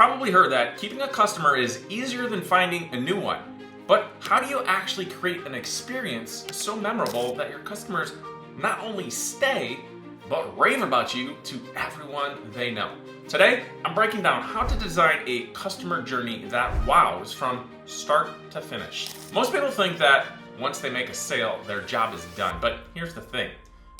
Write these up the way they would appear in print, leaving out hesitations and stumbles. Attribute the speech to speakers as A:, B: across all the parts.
A: probably heard that keeping a customer is easier than finding a new one. But how do you actually create an experience so memorable that your customers not only stay, but rave about you to everyone they know? Today, I'm breaking down how to design a customer journey that wows from start to finish. Most people think that once they make a sale, their job is done. But here's the thing.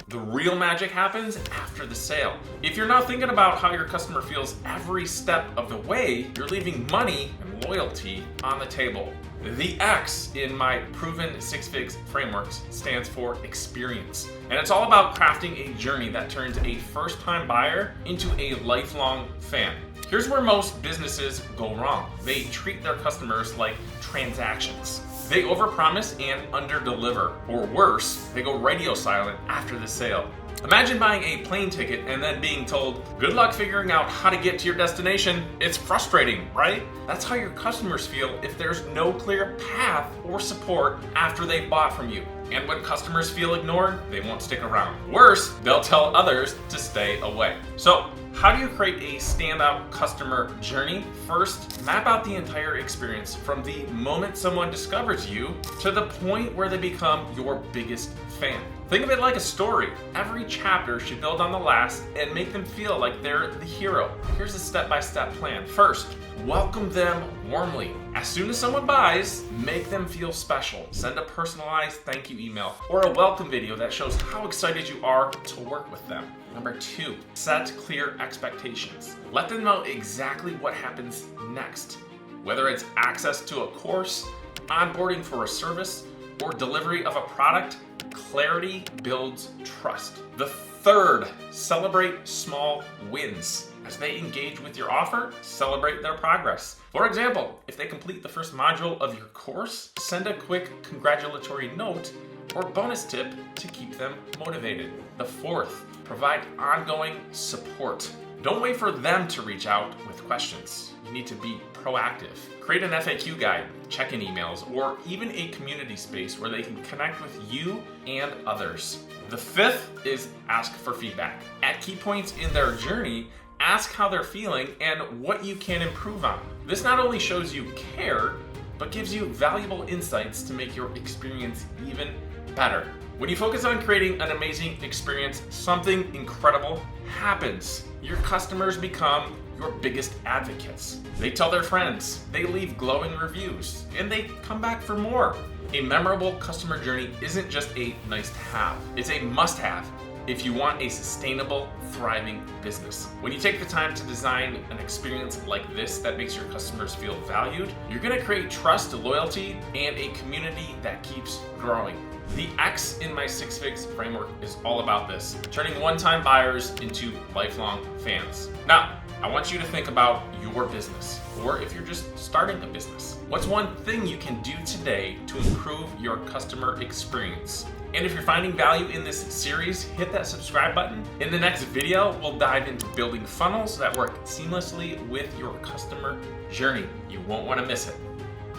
A: The real magic happens after the sale. If you're not thinking about how your customer feels every step of the way, you're leaving money and loyalty on the table. The X in my proven Six Figs frameworks stands for experience. And it's all about crafting a journey that turns a first-time buyer into a lifelong fan. Here's where most businesses go wrong. They treat their customers like transactions. They overpromise and underdeliver, or worse, they go radio silent after the sale. Imagine buying a plane ticket and then being told, good luck figuring out how to get to your destination. It's frustrating, right? That's how your customers feel if there's no clear path or support after they've bought from you. And when customers feel ignored, they won't stick around. Worse, they'll tell others to stay away. So, how do you create a standout customer journey? First, map out the entire experience from the moment someone discovers you to the point where they become your biggest fan. Think of it like a story. Every chapter should build on the last and make them feel like they're the hero. Here's a step-by-step plan. First, welcome them warmly. As soon as someone buys, make them feel special. Send a personalized thank you email or a welcome video that shows how excited you are to work with them. Number 2, set clear expectations. Let them know exactly what happens next. Whether it's access to a course, onboarding for a service, or delivery of a product, clarity builds trust. The third, celebrate small wins. As they engage with your offer, celebrate their progress. For example, if they complete the first module of your course, send a quick congratulatory note or bonus tip to keep them motivated. The fourth, provide ongoing support. Don't wait for them to reach out with questions. You need to be proactive. Create an FAQ guide, check-in emails, or even a community space where they can connect with you and others. The fifth is ask for feedback. At key points in their journey, ask how they're feeling and what you can improve on. This not only shows you care, but gives you valuable insights to make your experience even better. When you focus on creating an amazing experience, something incredible happens. Your customers become your biggest advocates. They tell their friends, they leave glowing reviews, and they come back for more. A memorable customer journey isn't just a nice to have, it's a must have if you want a sustainable, thriving business. When you take the time to design an experience like this that makes your customers feel valued, you're gonna create trust, loyalty, and a community that keeps growing. The X in my Six Figs framework is all about this, turning one-time buyers into lifelong fans. Now, I want you to think about your business, or if you're just starting a business. What's one thing you can do today to improve your customer experience? And if you're finding value in this series, hit that subscribe button. In the next video, we'll dive into building funnels that work seamlessly with your customer journey. You won't want to miss it.